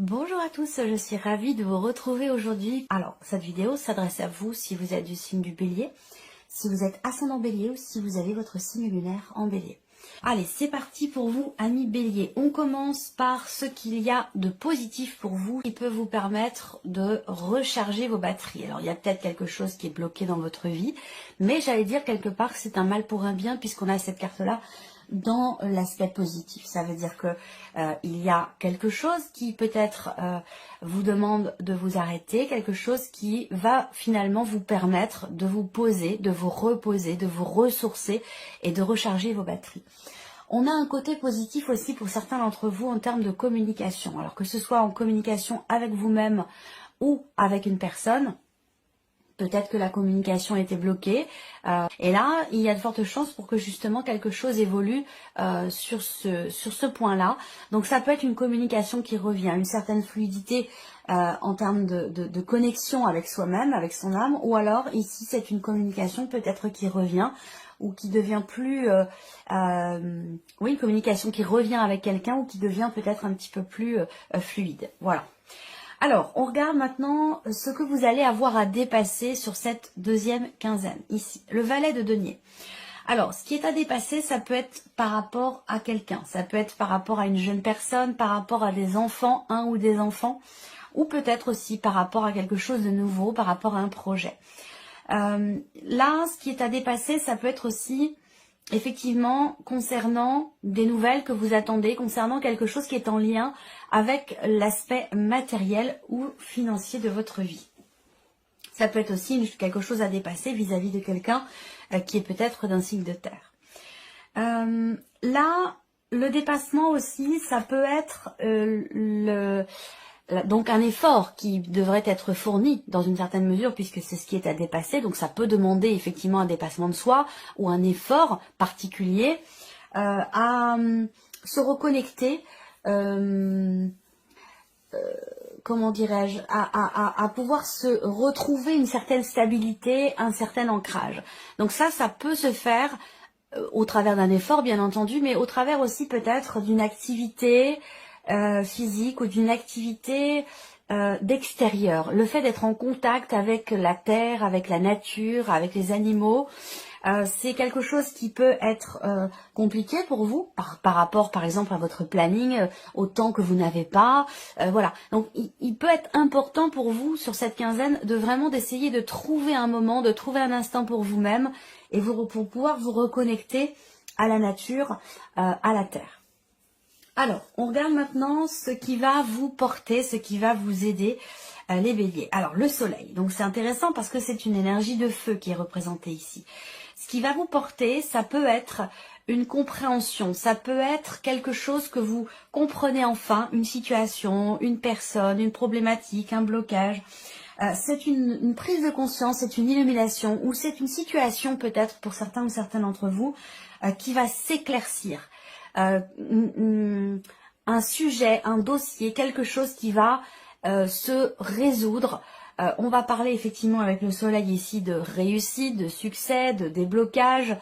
Bonjour à tous, je suis ravie de vous retrouver aujourd'hui. Alors, cette vidéo s'adresse à vous si vous êtes du signe du Bélier, si vous êtes ascendant Bélier ou si vous avez votre signe lunaire en Bélier. Allez, c'est parti pour vous, amis Bélier. On commence par ce qu'il y a de positif pour vous qui peut vous permettre de recharger vos batteries. Alors, il y a peut-être quelque chose qui est bloqué dans votre vie, mais j'allais dire quelque part que c'est un mal pour un bien puisqu'on a cette carte-là dans l'aspect positif. Ça veut dire que il y a quelque chose qui peut-être vous demande de vous arrêter, quelque chose qui va finalement vous permettre de vous poser, de vous reposer, de vous ressourcer et de recharger vos batteries. On a un côté positif aussi pour certains d'entre vous en termes de communication. Alors que ce soit en communication avec vous-même ou avec une personne, peut-être que la communication était bloquée. Et là, il y a de fortes chances pour que justement quelque chose évolue sur ce point-là. Donc ça peut être une communication qui revient, une certaine fluidité en termes de connexion avec soi-même, avec son âme. Ou alors ici, c'est une communication peut-être qui revient ou qui devient plus... oui, une communication qui revient avec quelqu'un ou qui devient peut-être un petit peu plus fluide. Voilà. Alors, on regarde maintenant ce que vous allez avoir à dépasser sur cette deuxième quinzaine. Ici, le valet de denier. Alors, ce qui est à dépasser, ça peut être par rapport à quelqu'un. Ça peut être par rapport à une jeune personne, par rapport à des enfants, un ou des enfants. Ou peut-être aussi par rapport à quelque chose de nouveau, par rapport à un projet. Là, ce qui est à dépasser, ça peut être aussi... effectivement, concernant des nouvelles que vous attendez, concernant quelque chose qui est en lien avec l'aspect matériel ou financier de votre vie. Ça peut être aussi quelque chose à dépasser vis-à-vis de quelqu'un qui est peut-être d'un signe de terre. Là, le dépassement aussi, ça peut être donc un effort qui devrait être fourni dans une certaine mesure puisque c'est ce qui est à dépasser. Donc ça peut demander effectivement un dépassement de soi ou un effort particulier à se reconnecter, comment dirais-je, à pouvoir se retrouver une certaine stabilité, un certain ancrage. Donc ça peut se faire au travers d'un effort bien entendu, mais au travers aussi peut-être d'une activité physique ou d'une activité d'extérieur. Le fait d'être en contact avec la terre, avec la nature, avec les animaux, c'est quelque chose qui peut être compliqué pour vous par rapport par exemple à votre planning, au temps que vous n'avez pas. Voilà. Donc il peut être important pour vous sur cette quinzaine de vraiment d'essayer de trouver un moment, de trouver un instant pour vous-même et pour pouvoir vous reconnecter à la nature, à la terre. Alors, on regarde maintenant ce qui va vous porter, ce qui va vous aider, les béliers. Alors, le soleil. Donc, c'est intéressant parce que c'est une énergie de feu qui est représentée ici. Ce qui va vous porter, ça peut être une compréhension, ça peut être quelque chose que vous comprenez enfin, une situation, une personne, une problématique, un blocage. C'est une prise de conscience, c'est une illumination ou c'est une situation peut-être pour certains ou certaines d'entre vous qui va s'éclaircir. Un sujet, un dossier, quelque chose qui va se résoudre. On va parler effectivement avec le soleil ici de réussite, de succès, de déblocage.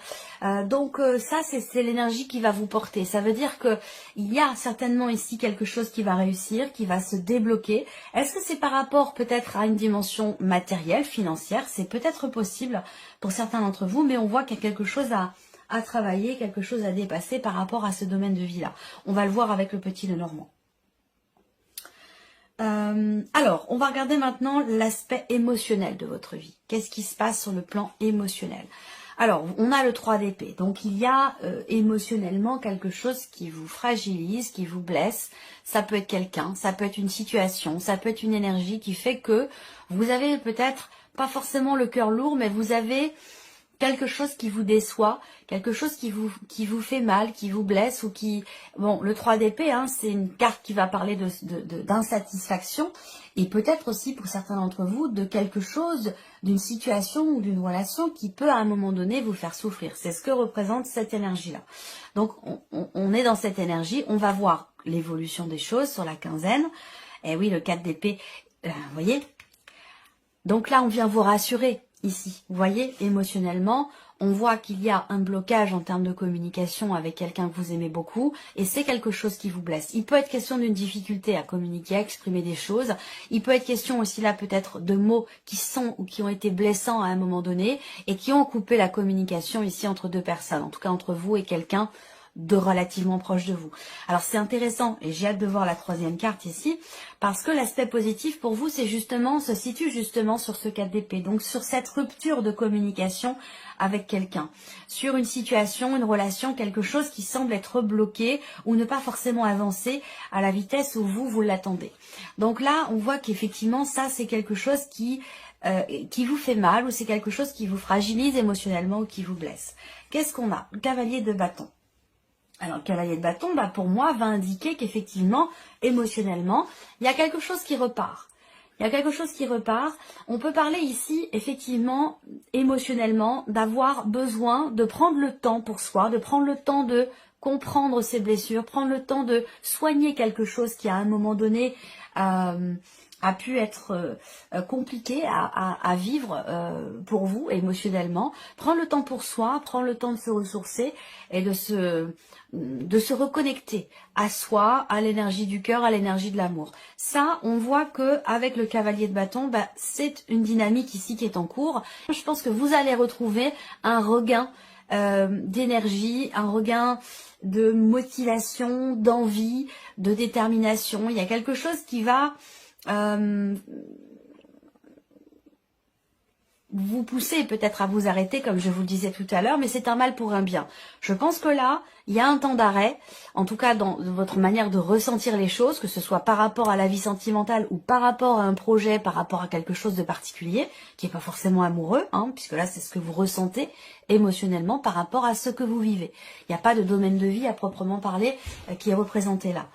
Donc ça, c'est l'énergie qui va vous porter. Ça veut dire que il y a certainement ici quelque chose qui va réussir, qui va se débloquer. Est-ce que c'est par rapport peut-être à une dimension matérielle, financière? C'est peut-être possible pour certains d'entre vous, mais on voit qu'il y a quelque chose à travailler, quelque chose à dépasser par rapport à ce domaine de vie-là. On va le voir avec le petit Lenormand. Alors, on va regarder maintenant l'aspect émotionnel de votre vie. Qu'est-ce qui se passe sur le plan émotionnel? Alors, on a le 3 d'épée. Donc, il y a émotionnellement quelque chose qui vous fragilise, qui vous blesse. Ça peut être quelqu'un, ça peut être une situation, ça peut être une énergie qui fait que vous avez peut-être pas forcément le cœur lourd, mais vous avez quelque chose qui vous déçoit, quelque chose qui vous fait mal, qui vous blesse ou qui... Bon, le 3 d'épée, hein, c'est une carte qui va parler d'insatisfaction et peut-être aussi pour certains d'entre vous de quelque chose, d'une situation ou d'une relation qui peut à un moment donné vous faire souffrir. C'est ce que représente cette énergie-là. Donc, on est dans cette énergie, on va voir l'évolution des choses sur la quinzaine. Et oui, le 4 d'épée, vous voyez. Donc là, on vient vous rassurer. Ici, vous voyez, émotionnellement, on voit qu'il y a un blocage en termes de communication avec quelqu'un que vous aimez beaucoup et c'est quelque chose qui vous blesse. Il peut être question d'une difficulté à communiquer, à exprimer des choses. Il peut être question aussi là peut-être de mots qui sont ou qui ont été blessants à un moment donné et qui ont coupé la communication ici entre deux personnes, en tout cas entre vous et quelqu'un de relativement proche de vous. Alors c'est intéressant et j'ai hâte de voir la troisième carte ici parce que l'aspect positif pour vous se situe justement sur ce 4 d'épée, donc sur cette rupture de communication avec quelqu'un, sur une situation, une relation, quelque chose qui semble être bloqué ou ne pas forcément avancer à la vitesse où vous l'attendez. Donc là on voit qu'effectivement ça c'est quelque chose qui vous fait mal ou c'est quelque chose qui vous fragilise émotionnellement ou qui vous blesse. Qu'est-ce qu'on a? Le cavalier de bâton. Alors, le cavalier de bâton, pour moi, va indiquer qu'effectivement, émotionnellement, il y a quelque chose qui repart. Il y a quelque chose qui repart. On peut parler ici, effectivement, émotionnellement, d'avoir besoin de prendre le temps pour soi, de prendre le temps de comprendre ses blessures, prendre le temps de soigner quelque chose qui, à un moment donné, a pu être compliqué à vivre pour vous émotionnellement. Prendre le temps pour soi, prendre le temps de se ressourcer et de se reconnecter à soi, à l'énergie du cœur, à l'énergie de l'amour. Ça, on voit que avec le cavalier de bâton, c'est une dynamique ici qui est en cours. Je pense que vous allez retrouver un regain d'énergie, un regain de motivation, d'envie, de détermination. Il y a quelque chose qui va vous poussez peut-être à vous arrêter, comme je vous le disais tout à l'heure, mais c'est un mal pour un bien. Je pense que là, il y a un temps d'arrêt, en tout cas dans votre manière de ressentir les choses, que ce soit par rapport à la vie sentimentale ou par rapport à un projet, par rapport à quelque chose de particulier, qui n'est pas forcément amoureux, puisque là, c'est ce que vous ressentez émotionnellement par rapport à ce que vous vivez. Il n'y a pas de domaine de vie à proprement parler qui est représenté là.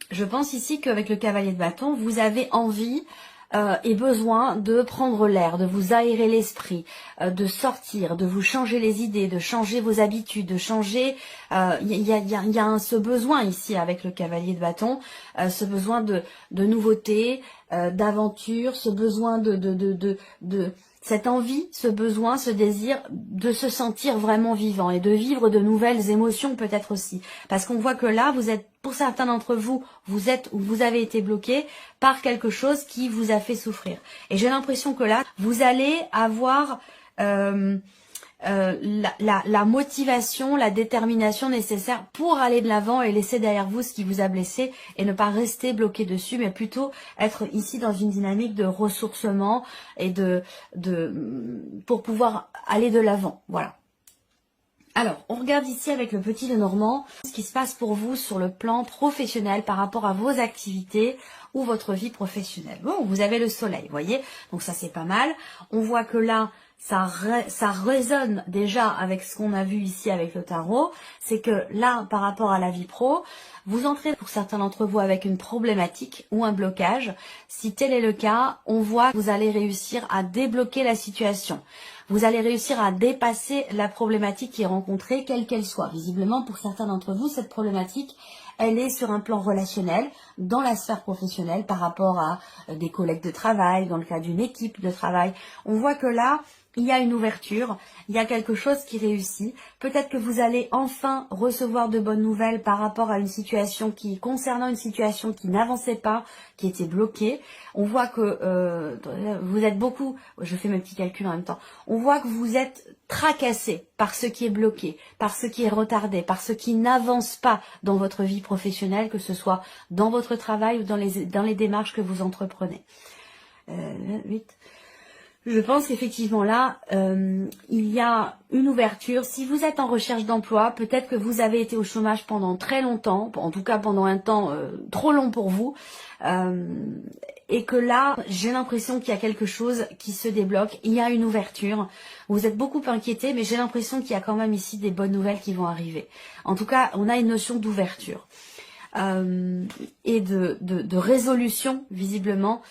Je pense ici qu'avec le cavalier de bâton, vous avez envie et besoin de prendre l'air, de vous aérer l'esprit, de sortir, de vous changer les idées, de changer vos habitudes, de changer. Il y a ce besoin ici avec le cavalier de bâton, ce besoin de nouveauté, d'aventure, ce besoin de cette envie, ce besoin, ce désir de se sentir vraiment vivant et de vivre de nouvelles émotions peut-être aussi. Parce qu'on voit que là, vous êtes, pour certains d'entre vous, vous êtes ou vous avez été bloqué par quelque chose qui vous a fait souffrir. Et j'ai l'impression que là, vous allez avoir la motivation, la détermination nécessaire pour aller de l'avant et laisser derrière vous ce qui vous a blessé et ne pas rester bloqué dessus, mais plutôt être ici dans une dynamique de ressourcement et pour pouvoir aller de l'avant. Voilà. Alors, on regarde ici avec le petit Lenormand ce qui se passe pour vous sur le plan professionnel par rapport à vos activités ou votre vie professionnelle. Bon, vous avez le soleil, vous voyez, donc ça c'est pas mal. On voit que là, ça résonne déjà avec ce qu'on a vu ici avec le tarot. C'est que là, par rapport à la vie pro, vous entrez pour certains d'entre vous avec une problématique ou un blocage. Si tel est le cas, on voit que vous allez réussir à débloquer la situation. Vous allez réussir à dépasser la problématique qui est rencontrée, quelle qu'elle soit. Visiblement, pour certains d'entre vous, cette problématique, elle est sur un plan relationnel, dans la sphère professionnelle, par rapport à des collègues de travail, dans le cas d'une équipe de travail. On voit que là, il y a une ouverture, il y a quelque chose qui réussit. Peut-être que vous allez enfin recevoir de bonnes nouvelles par rapport à une situation concernant une situation qui n'avançait pas, qui était bloquée. On voit que vous êtes beaucoup, je fais mes petits calculs en même temps, on voit que vous êtes tracassé par ce qui est bloqué, par ce qui est retardé, par ce qui n'avance pas dans votre vie professionnelle, que ce soit dans votre travail ou dans les démarches que vous entreprenez. 8. Je pense qu'effectivement là, il y a une ouverture. Si vous êtes en recherche d'emploi, peut-être que vous avez été au chômage pendant très longtemps, en tout cas pendant un temps trop long pour vous, et que là, j'ai l'impression qu'il y a quelque chose qui se débloque, il y a une ouverture. Vous êtes beaucoup inquiété, mais j'ai l'impression qu'il y a quand même ici des bonnes nouvelles qui vont arriver. En tout cas, on a une notion d'ouverture. Et de résolution visiblement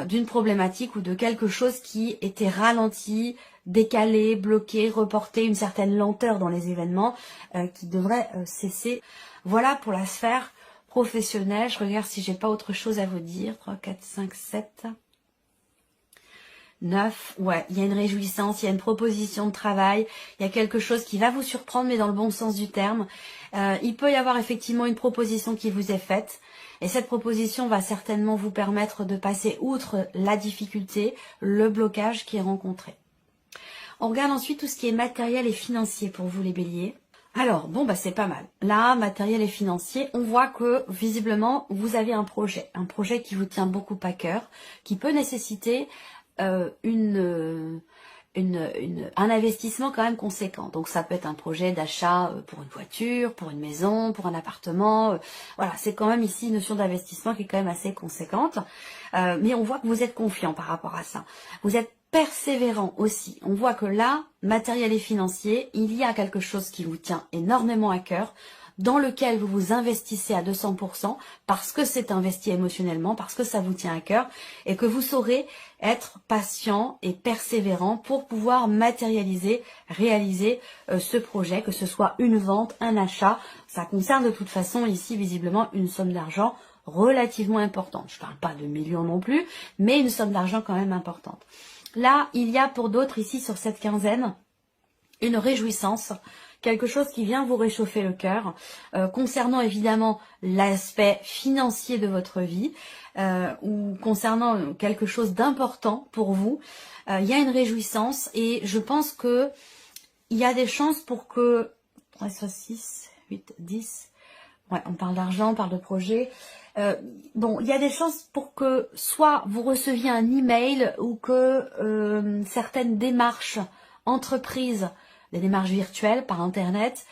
d'une problématique ou de quelque chose qui était ralenti, décalé, bloqué, reporté, une certaine lenteur dans les événements qui devrait cesser. Voilà pour la sphère professionnelle. Je regarde si j'ai pas autre chose à vous dire. 3, 4, 5, 7. 9, ouais, il y a une réjouissance, il y a une proposition de travail, il y a quelque chose qui va vous surprendre, mais dans le bon sens du terme. Il peut y avoir effectivement une proposition qui vous est faite, et cette proposition va certainement vous permettre de passer outre la difficulté, le blocage qui est rencontré. On regarde ensuite tout ce qui est matériel et financier pour vous les béliers. Alors, bon, bah c'est pas mal. Là, matériel et financier, on voit que visiblement, vous avez un projet qui vous tient beaucoup à cœur, qui peut nécessiter un investissement quand même conséquent. Donc ça peut être un projet d'achat pour une voiture, pour une maison, pour un appartement. Voilà, c'est quand même ici une notion d'investissement qui est quand même assez conséquente. Mais on voit que vous êtes confiant par rapport à ça. Vous êtes persévérant aussi. On voit que là, matériel et financier, il y a quelque chose qui vous tient énormément à cœur, dans lequel vous vous investissez à 200% parce que c'est investi émotionnellement, parce que ça vous tient à cœur et que vous saurez être patient et persévérant pour pouvoir matérialiser, réaliser ce projet, que ce soit une vente, un achat. Ça concerne de toute façon ici visiblement une somme d'argent relativement importante. Je ne parle pas de millions non plus, mais une somme d'argent quand même importante. Là, il y a pour d'autres ici sur cette quinzaine une réjouissance, quelque chose qui vient vous réchauffer le cœur, concernant évidemment l'aspect financier de votre vie, ou concernant quelque chose d'important pour vous. Il y a une réjouissance et je pense que il y a des chances pour que 3, 6, 8, 10, ouais, on parle d'argent, on parle de projet. Bon, il y a des chances pour que soit vous receviez un email ou que certaines démarches entreprises, les démarches virtuelles par internet,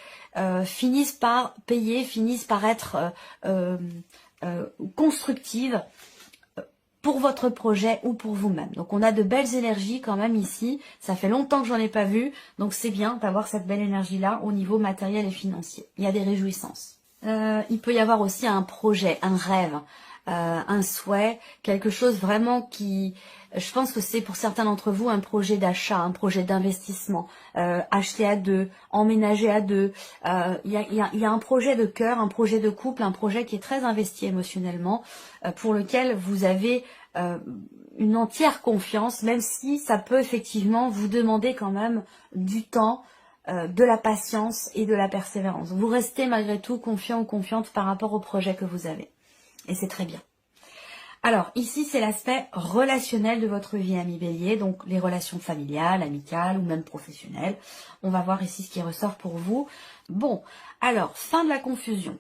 finissent par payer, finissent par être constructives pour votre projet ou pour vous-même. Donc on a de belles énergies quand même ici, ça fait longtemps que j'en ai pas vu, donc c'est bien d'avoir cette belle énergie-là au niveau matériel et financier. Il y a des réjouissances. Il peut y avoir aussi un projet, un rêve, un souhait, quelque chose vraiment qui, je pense que c'est pour certains d'entre vous un projet d'achat, un projet d'investissement, acheter à deux, emménager à deux. Il y a un projet de cœur, un projet de couple, un projet qui est très investi émotionnellement, pour lequel vous avez une entière confiance, même si ça peut effectivement vous demander quand même du temps, de la patience et de la persévérance. Vous restez malgré tout confiant ou confiante par rapport au projet que vous avez. Et c'est très bien. Alors, ici, c'est l'aspect relationnel de votre vie, ami Bélier, donc les relations familiales, amicales ou même professionnelles. On va voir ici ce qui ressort pour vous. Bon, alors, fin de la confusion.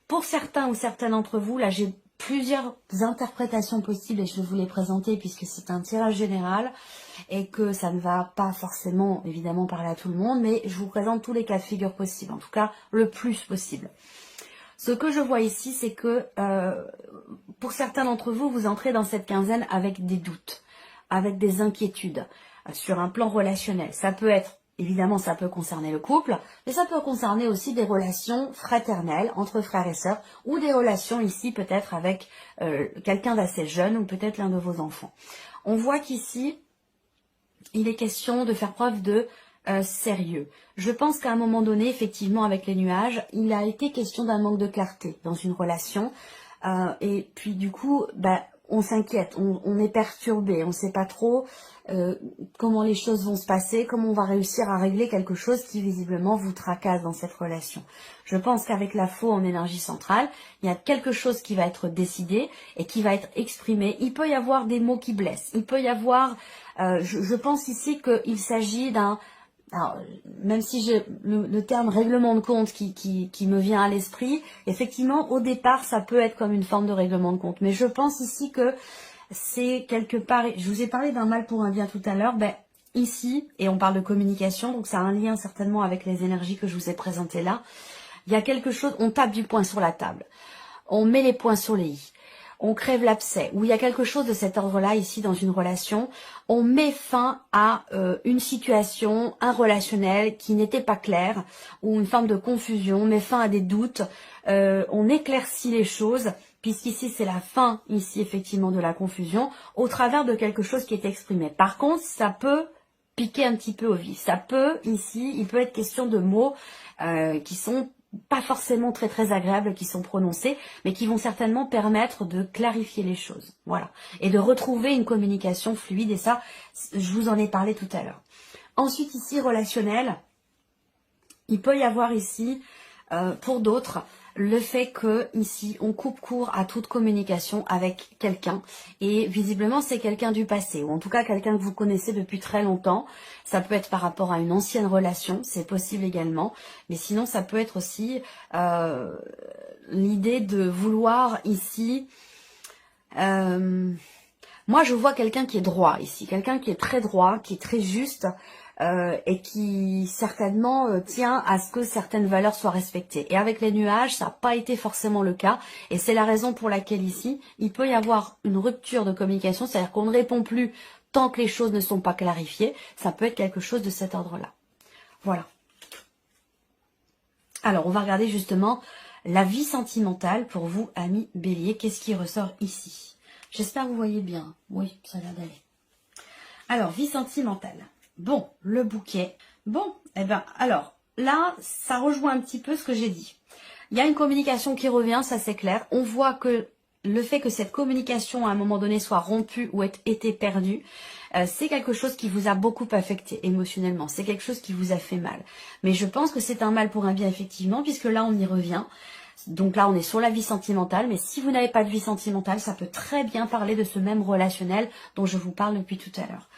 Pour certains ou certaines d'entre vous, là, j'ai plusieurs interprétations possibles et je vais vous les présenter puisque c'est un tirage général et que ça ne va pas forcément, évidemment, parler à tout le monde, mais je vous présente tous les cas de figure possibles, en tout cas, le plus possible. Ce que je vois ici, c'est que pour certains d'entre vous, vous entrez dans cette quinzaine avec des doutes, avec des inquiétudes sur un plan relationnel. Ça peut être, évidemment, ça peut concerner le couple, mais ça peut concerner aussi des relations fraternelles entre frères et sœurs ou des relations ici peut-être avec quelqu'un d'assez jeune ou peut-être l'un de vos enfants. On voit qu'ici, il est question de faire preuve de sérieux. Je pense qu'à un moment donné, effectivement, avec les nuages, il a été question d'un manque de clarté dans une relation. Et puis du coup, on s'inquiète, on est perturbé, on ne sait pas trop comment les choses vont se passer, comment on va réussir à régler quelque chose qui visiblement vous tracasse dans cette relation. Je pense qu'avec la faux en énergie centrale, il y a quelque chose qui va être décidé et qui va être exprimé. Il peut y avoir des mots qui blessent, il peut y avoir, je pense ici qu'il s'agit d'un... Alors, même si j'ai le terme règlement de compte qui me vient à l'esprit, effectivement, au départ, ça peut être comme une forme de règlement de compte. Mais je pense ici que c'est quelque part, je vous ai parlé d'un mal pour un bien tout à l'heure, ici, et on parle de communication, donc ça a un lien certainement avec les énergies que je vous ai présentées là, il y a quelque chose, on tape du poing sur la table, on met les points sur les i. On crève l'abcès, où il y a quelque chose de cet ordre-là ici dans une relation, on met fin à une situation, un relationnel qui n'était pas clair, ou une forme de confusion, on met fin à des doutes, on éclaircit les choses, puisqu'ici c'est la fin, ici effectivement de la confusion, au travers de quelque chose qui est exprimé. Par contre, ça peut piquer un petit peu au vif, ça peut, ici, il peut être question de mots qui sont pas forcément très agréables qui sont prononcées, mais qui vont certainement permettre de clarifier les choses. Voilà. Et de retrouver une communication fluide, et ça, je vous en ai parlé tout à l'heure. Ensuite, ici, relationnel, il peut y avoir ici, pour d'autres, le fait que ici on coupe court à toute communication avec quelqu'un, et visiblement c'est quelqu'un du passé, ou en tout cas quelqu'un que vous connaissez depuis très longtemps. Ça peut être par rapport à une ancienne relation, c'est possible également, mais sinon ça peut être aussi l'idée de vouloir ici... moi je vois quelqu'un qui est droit ici, quelqu'un qui est très droit, qui est très juste, et qui certainement tient à ce que certaines valeurs soient respectées. Et avec les nuages, ça n'a pas été forcément le cas. Et c'est la raison pour laquelle ici, il peut y avoir une rupture de communication, c'est-à-dire qu'on ne répond plus tant que les choses ne sont pas clarifiées. Ça peut être quelque chose de cet ordre-là. Voilà. Alors, on va regarder justement la vie sentimentale pour vous, amis Bélier. Qu'est-ce qui ressort ici? J'espère que vous voyez bien. Oui, ça a l'air d'aller. Alors, vie sentimentale. Bon, le bouquet. Bon, eh bien, alors, là, ça rejoint un petit peu ce que j'ai dit. Il y a une communication qui revient, ça c'est clair. On voit que le fait que cette communication, à un moment donné, soit rompue ou ait été perdue, c'est quelque chose qui vous a beaucoup affecté émotionnellement. C'est quelque chose qui vous a fait mal. Mais je pense que c'est un mal pour un bien, effectivement, puisque là, on y revient. Donc là, on est sur la vie sentimentale, mais si vous n'avez pas de vie sentimentale, ça peut très bien parler de ce même relationnel dont je vous parle depuis tout à l'heure.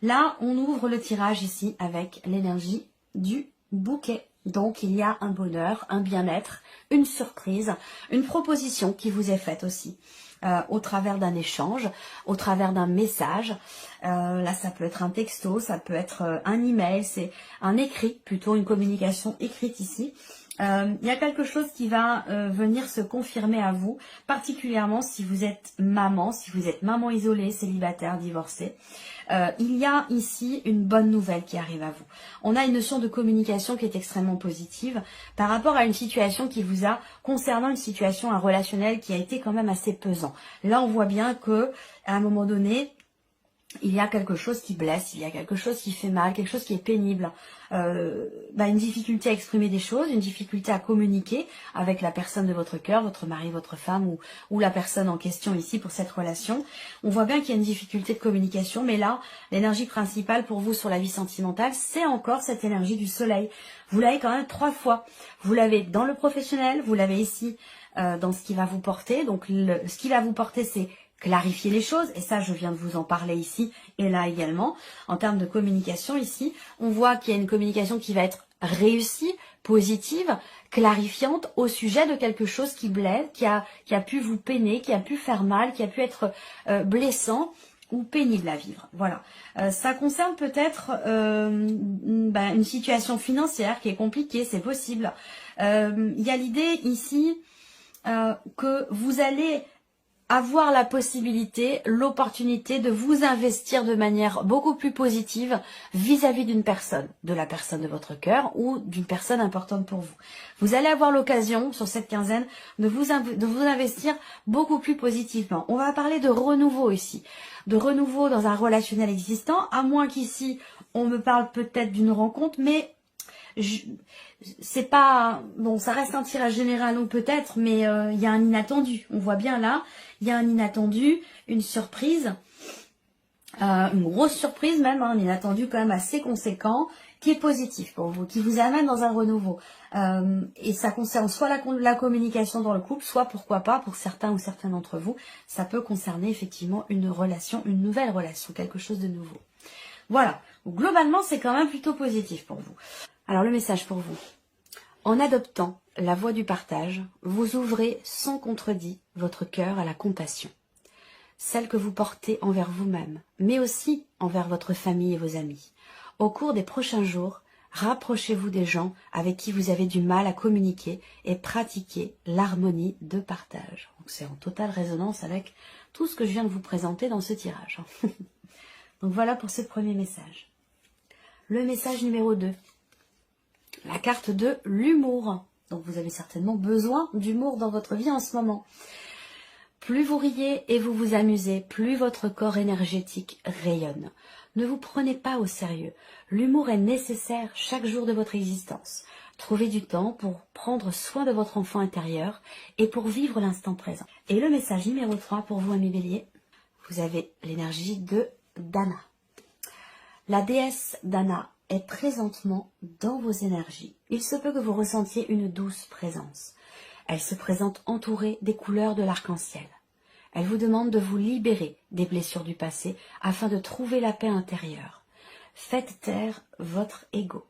Là, on ouvre le tirage ici avec l'énergie du bouquet. Donc, il y a un bonheur, un bien-être, une surprise, une proposition qui vous est faite aussi au travers d'un échange, au travers d'un message. Là, ça peut être un texto, ça peut être un email, c'est un écrit, plutôt une communication écrite ici. Il y a quelque chose qui va venir se confirmer à vous, particulièrement si vous êtes maman isolée, célibataire, divorcée. Il y a ici une bonne nouvelle qui arrive à vous. On a une notion de communication qui est extrêmement positive par rapport à une situation qui vous a, concernant une situation, un relationnel qui a été quand même assez pesant. Là, on voit bien que à un moment donné, il y a quelque chose qui blesse, il y a quelque chose qui fait mal, quelque chose qui est pénible, une difficulté à exprimer des choses, une difficulté à communiquer avec la personne de votre cœur, votre mari, votre femme ou la personne en question ici pour cette relation. On voit bien qu'il y a une difficulté de communication, mais là, l'énergie principale pour vous sur la vie sentimentale, c'est encore cette énergie du soleil. Vous l'avez quand même 3 fois. Vous l'avez dans le professionnel, vous l'avez ici dans ce qui va vous porter. Donc ce qui va vous porter, c'est clarifier les choses, et ça je viens de vous en parler ici et là également. En termes de communication ici, on voit qu'il y a une communication qui va être réussie, positive, clarifiante au sujet de quelque chose qui blesse, qui a pu vous peiner, qui a pu faire mal, qui a pu être blessant ou pénible à vivre. Voilà. Ça concerne peut-être une situation financière qui est compliquée, c'est possible. Il y a l'idée ici que vous allez avoir la possibilité, l'opportunité de vous investir de manière beaucoup plus positive vis-à-vis d'une personne, de la personne de votre cœur ou d'une personne importante pour vous. Vous allez avoir l'occasion, sur cette quinzaine, de vous investir beaucoup plus positivement. On va parler de renouveau ici, de renouveau dans un relationnel existant, à moins qu'ici, on me parle peut-être d'une rencontre, mais c'est pas bon, ça reste un tirage général ou peut-être, mais il y a un inattendu. On voit bien là, il y a un inattendu, une surprise, une grosse surprise même, un inattendu quand même assez conséquent, qui est positif pour vous, qui vous amène dans un renouveau. Et ça concerne soit la communication dans le couple, soit pourquoi pas pour certains ou certains d'entre vous, ça peut concerner effectivement une relation, une nouvelle relation, quelque chose de nouveau. Voilà. Donc, globalement, c'est quand même plutôt positif pour vous. Alors le message pour vous. En adoptant la voie du partage, vous ouvrez sans contredit votre cœur à la compassion. Celle que vous portez envers vous-même, mais aussi envers votre famille et vos amis. Au cours des prochains jours, rapprochez-vous des gens avec qui vous avez du mal à communiquer et pratiquez l'harmonie de partage. Donc c'est en totale résonance avec tout ce que je viens de vous présenter dans ce tirage. Donc voilà pour ce premier message. Le message numéro 2. La carte de l'humour. Donc vous avez certainement besoin d'humour dans votre vie en ce moment. Plus vous riez et vous vous amusez, plus votre corps énergétique rayonne. Ne vous prenez pas au sérieux. L'humour est nécessaire chaque jour de votre existence. Trouvez du temps pour prendre soin de votre enfant intérieur et pour vivre l'instant présent. Et le message numéro 3 pour vous, amis Bélier, vous avez l'énergie de Dana. La déesse Dana est présentement dans vos énergies. Il se peut que vous ressentiez une douce présence. Elle se présente entourée des couleurs de l'arc-en-ciel. Elle vous demande de vous libérer des blessures du passé afin de trouver la paix intérieure. Faites taire votre ego.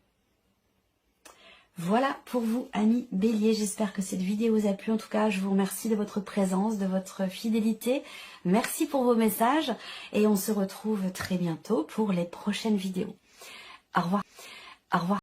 Voilà pour vous, amis Bélier. J'espère que cette vidéo vous a plu. En tout cas, je vous remercie de votre présence, de votre fidélité. Merci pour vos messages et on se retrouve très bientôt pour les prochaines vidéos. Au revoir. Au revoir.